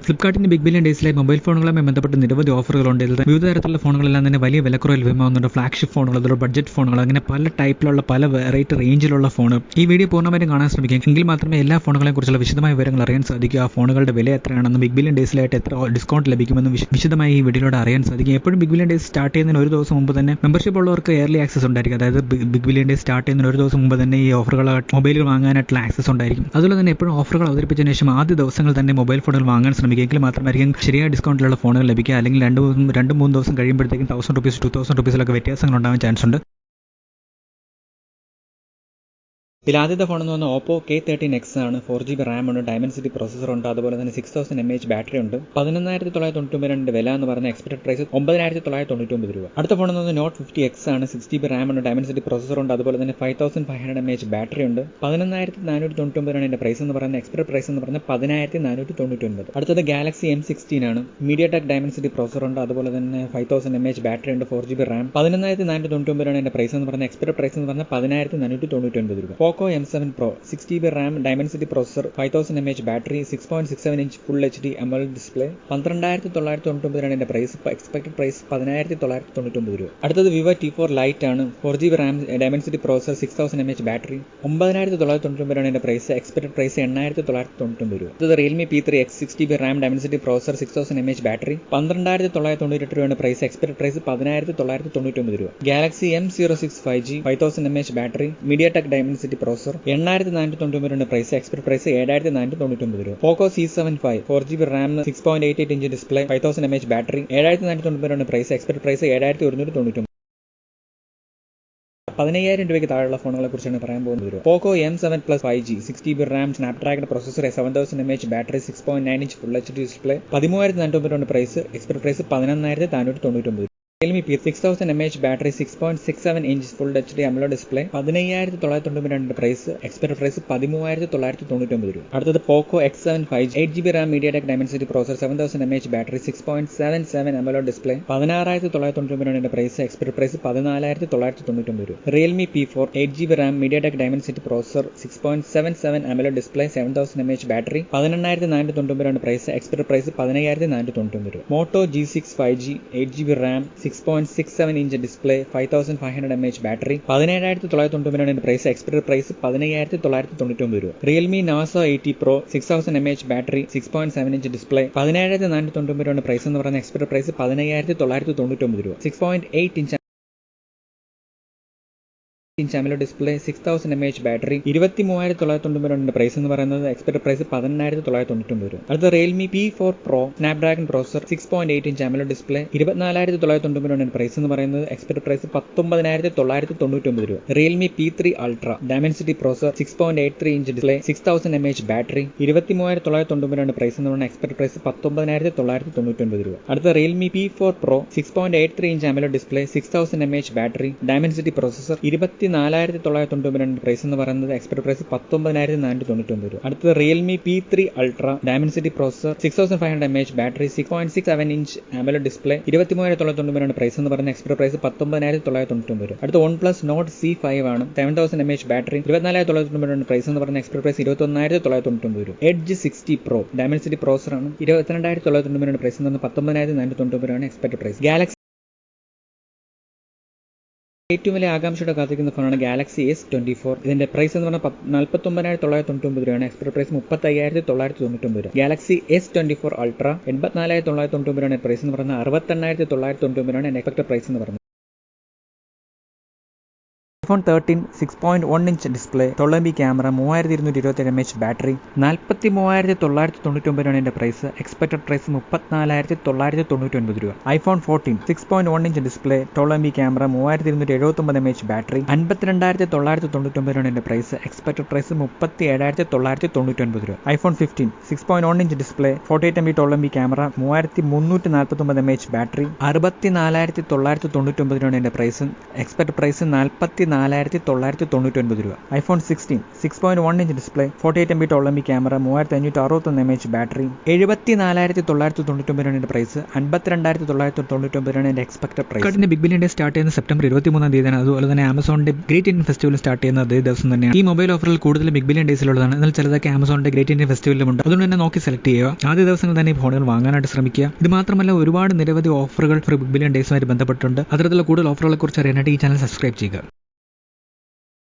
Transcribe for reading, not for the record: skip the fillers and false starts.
ഫ്ലിപ്കാർട്ടിന്റെ big billion ഡേയ്സിലെ mobile ഫോണുകളുമായി ബന്ധപ്പെട്ട് നിരവധി ഓഫറുകളുണ്ട്. ഇതിൽ വിവിധ തരത്തിലുള്ള ഫോണുകളെല്ലാം തന്നെ വലിയ വിലക്കുറവിൽ ലഭ്യമാകുന്നുണ്ട്. ഫ്ലാഗ്ഷിപ്പ് ഫോണുകൾ, അതുപോലെ ബഡ്ജറ്റ് ഫോണുകൾ, അങ്ങനെ പല ടൈപ്പിലുള്ള പല വെറൈറ്റി റേഞ്ചിലുള്ള ഫോൺ. ഈ വീഡിയോ പൂർണ്ണമായിട്ടും കാണാൻ ശ്രമിക്കുക. എങ്കിൽ മാത്രമേ എല്ലാ ഫോണുകളെ കുറിച്ചുള്ള വിശദമായ വിവരങ്ങൾ അറിയാൻ സാധിക്കുക. ആ ഫോണുകളുടെ വില എത്രയാണെന്നും ബിഗ് ബില്യൺ ഡേയ്സിലായിട്ട് എത്ര ഡിസ്കൗണ്ട് ലഭിക്കുമെന്നും വിശദമായി ഈ വീഡിയോയിലൂടെ അറിയാൻ സാധിക്കും. എപ്പോഴും ബിഗ് ബില്യൺ ഡേയ്സ് സ്റ്റാർട്ട് ചെയ്യുന്നതിന് ഒരു ദിവസം മുമ്പ് തന്നെ മെമ്പർഷിപ്പ് ഉള്ളവർക്ക് എയർലി ആക്സസ് ഉണ്ടായിരിക്കും. അതായത് ബിഗ് ബില്യൺ ഡേയ്സ് സ്റ്റാർട്ട് ചെയ്യുന്നതിന് ഒരു ദിവസം മുമ്പ് തന്നെ ഈ ഓഫറുകൾ മൊബൈലുകൾ വാങ്ങാനായിട്ടുള്ള ആക്സസ് ഉണ്ടായിരിക്കും. അതുപോലെ തന്നെ എപ്പോഴും ഓഫറുകൾ അവതരിപ്പിച്ചതിന് ശേഷം ആദ്യ ദിവസങ്ങൾ തന്നെ മൊബൈൽ ഫോണുകൾ വാങ്ങാൻ ശ്രമിക്കുക. എങ്കിൽ മാത്രമായിരിക്കും ശരിയായ ഡിസ്കൗണ്ടിലുള്ള ഫോണുകൾ ലഭിക്കുക. അല്ലെങ്കിൽ 2-3 ദിവസം കഴിയുമ്പോഴത്തേക്കും 1000 രൂപീസ് 2000 രൂപീസിലൊക്കെ വ്യത്യാസങ്ങൾ ഉണ്ടാകാൻ ചാൻസ് ഉണ്ട്. ഇതിൽ ആദ്യത്തെ ഫോൺ എന്ന് പറഞ്ഞാൽ ഓപ്പോ K13X ആണ്. 4GB റാം ഉണ്ട്, ഡയമൻസിറ്റി പ്രൊസസർ ഉണ്ട്, അതുപോലെ തന്നെ 6000 mAh ബാറ്ററി ഉണ്ട്. 11,999 വില എന്ന് പറയുന്ന എക്സ്പെക്ടഡ് പ്രൈസ് 9,999 രൂപ. അടുത്ത ഫോൺ എന്ന് പറഞ്ഞാൽ നോട്ട് 50X ആണ്. 6GB റാം ഉണ്ട്, ഡയമൻസിറ്റി പ്രൊസസർ ഉണ്ട്, അതുപോലെ തന്നെ 5500 mAh ബാറ്ററി ഉണ്ട്. 11,499 ആണ് ഇതിന്റെ പ്രൈസ് എന്ന് പറയുന്ന എക്സ്പെക്ടഡ് പ്രൈസ് എന്ന് പറഞ്ഞാൽ 10,499. അടുത്തത് ഗാലക്സി M16 ആണ്. MediaTek ഡയമൻസിറ്റി പ്രൊസസർ ഉണ്ട്, അതുപോലെ തന്നെ 5000 mAh ബാറ്ററി ഉണ്ട്, 4GB റാം. 11,499 ആണ് ഇതിന്റെ പ്രൈസ് എന്ന് പറയുന്ന എക്സ്പെക്ടഡ് പ്രൈസ് എന്ന് പറഞ്ഞാൽ 10,499 രൂപ. Poco M7 Pro 6GB Ram, Dimensity processor, 5000 mAh battery, 6.67 inch full HD AMOLED display. 12,999 ആണ് ഇതിന്റെ പ്രൈസ്. എക്സ്പെക്ടഡ് പ്രൈസ് 10,999 രൂപ. അടുത്തത് Vivo T4 Lite ആണ്. 4GB Ram, Dimensity processor, 6000 mAh battery. 9,999 ആണ് ഇതിന്റെ പ്രൈസ്. എക്സ്പെക്ടഡ് പ്രൈസ് 8,999 രൂപ. അടുത്തത് Realme P3X 6GB Ram, Dimensity processor, 6000 mAh battery. 12,998 രൂപയാണ് പ്രൈസ്. എക്സ്പെക്ടഡ് പ്രൈസ് 10,999 രൂപ. Galaxy M06 5G 5000 mAh battery, MediaTek Dimensity processor, 8,499 price. Expected price 7,499 രൂപ. Poco C7 5 4GB RAM, 6.88 inch display, 5000 mAh battery, 7,499 price. Expected price 7,199. 15,000 രൂപയ്ക്ക് താഴെയുള്ള ഫോണുകളെ കുറിച്ചാണ് പറയാൻ പോകുന്നത്. Poco M7 Plus 5G 6GB RAM, Snapdragon processor, 7000 mAh battery, 6.9 inch full HD display, 13,499 price. Expected price 11,499. Realme P 6000 mAh battery, 6.67 inch full HD AMOLED display, 15,999 price. Expected price 13,999 രൂപ. അടുത്തത് Poco X7 5G 8GB RAM, MediaTek Dimensity processor, 7000 mAh battery, 6.77 AMOLED display, 16,999 price. Expected price 14,999 രൂപ. Realme P4 8GB RAM, MediaTek Dimensity processor, 6.77 AMOLED display, 7000 mAh battery, 18,999 price. Expected price 15,499 രൂപ. Moto G6 5G 8GB RAM, 6.67 inch display, 5500 mAh battery, 17,999 price. Expected price 15,999 രൂപ. Realme Nasa 80 Pro 6000 mAh battery, 6.7 inch display, 17,499 price എന്ന് പറയുന്ന expected price 15,999 രൂപ. 6.8 inch AMOLED display, 6000 mAh battery, 23,999 price എന്ന് പറയുന്നത് expected price 18,999 രൂപ. അടുത്ത Realme P4 Pro Snapdragon processor, 6.8 inch AMOLED display, 24,999 price എന്ന് പറയുന്നത് എക്സ്പെക്ടഡ് പ്രൈസ് 19,999 രൂപ. Realme P3 Ultra Dimensity processor, 6.83 inch display, 6000 mAh battery, 23,999 price എന്ന് പറയുന്ന എക്സ്പെക്ടഡ് പ്രൈസ് 19,999 രൂപ. അടുത്ത Realme P4 Pro 6.83 inch AMOLED display, 6000 mAh battery, Dimensity processor, 24,999 price എന്ന് പറയുന്നത് expected price 19,499 രൂപ. അടുത്തത് Realme P3 Ultra Dimensity processor, 6500 mAh battery, 6.67 inch AMOLED display, 23,999 price എന്ന് പറയുന്ന എക്സ്പെക്ടഡ് പ്രൈസ് 19,999 രൂപ. അടുത്ത OnePlus Nord C5 ആണ്. 7000 mAh ബാറ്ററി, 24,999 പ്രൈസ് എന്ന് പറയുന്ന എക്സ്പെക്ടഡ് പ്രൈസ് 21,999 രൂപ. Edge 60 Pro ഡയമൻസിറ്റി പ്രൊസസർ ആണ്. 22,999 പ്രൈസ് എന്ന് പറയുന്നത് 19,999 ആണ് എക്സ്പെക്ടഡ് പ്രൈസ്. Galaxy ഏറ്റവും വലിയ ആകാംക്ഷയുടെ കാത്തിരിക്കുന്ന ഫോണാണ് Galaxy S24. ഇതിന്റെ പ്രൈസ് എന്ന് പറഞ്ഞാൽ 49,999 രൂപയാണ്. എക്സ്പെക്ടഡ് പ്രൈസ് 35,999 രൂപ. Galaxy S24 Ultra 84,999 ആണ് പ്രൈസ് എന്ന് പറഞ്ഞാൽ 68,999 ആണ് എക്സ്പെക്ടഡ് പ്രൈസ് എന്ന് പറയുന്നത്. iPhone 13 6.1 inch display, 12 MB camera, 3227 mAh battery, 43,999 ആണ് ഇതിന്റെ പ്രൈസ്. എക്സ്പെക്ടഡ് പ്രൈസ് 34,999 രൂപ. iPhone 14 6.1 inch display, 12 MB camera, 3279 mAh battery, 52,999 ആണ് ഇതിന്റെ പ്രൈസ്. എക്സ്പെക്ടഡ് പ്രൈസ് 37,999 രൂപ. iPhone 15 6.1 inch display, 48 MB 12 MB camera, 3349 mAh battery, 64,999 ആണ് ഇതിന്റെ പ്രൈസ്. എക്സ്പെക്ടഡ് പ്രൈസ് 44,999 74,999 രൂപ. IPhone 16 6.1 inch display, 48 MB ടോളമി ക്യാമറ, 3561 mAh ബാറ്ററി, 74,999 രൂപയുടെ price. 52,999 രൂപയാണ് എക്സ്പെക്ടഡ് പ്രൈസ്. ഫ്ലിപ്കാർട്ടിന്റെ ബിഗ് ബില്യൺ ഡേ സ്റ്റാർട്ട് ചെയ്യുന്ന സെപ്റ്റംബർ 23 തീയതിയാണ്. അതുപോലെ തന്നെ ആമസോണിന്റെ ഗ്രേറ്റ് ഇന്ത്യൻ ഫെസ്റ്റിവൽ സ്റ്റാർട്ട് ചെയ്യുന്ന അതേ ദിവസം തന്നെയാണ്. ഈ മൊബൈൽ ഓഫറിൽ കൂടുതൽ ബിഗ് ബില്യൺ ഡേയ്സിലുള്ളതാണ്. എന്നാൽ ചിലതൊക്കെ ആമസോണിന്റെ ഗ്രേറ്റ് ഇന്ത്യൻ ഫെസ്റ്റിവലിലുമുണ്ട്. അതുകൊണ്ട് തന്നെ നോക്കി സെലക്ട് ചെയ്യുക. ആദ്യ ദിവസങ്ങൾ തന്നെ ഈ ഫോണുകൾ വാങ്ങാനായിട്ട് ശ്രമിക്കുക. ഇത് മാത്രമല്ല, ഒരുപാട് നിരവധി ഓഫറുകൾ ബിഗ് ബില്യൺ ഡേയ്സുമായി ബന്ധപ്പെട്ടുണ്ട്. അത്തരത്തിലുള്ള കൂടുതൽ ഓഫറുകളെ കുറിച്ച് അറിയാനായിട്ട് ഈ ചാനൽ സബ്സ്ക്രൈബ് ചെയ്യുക.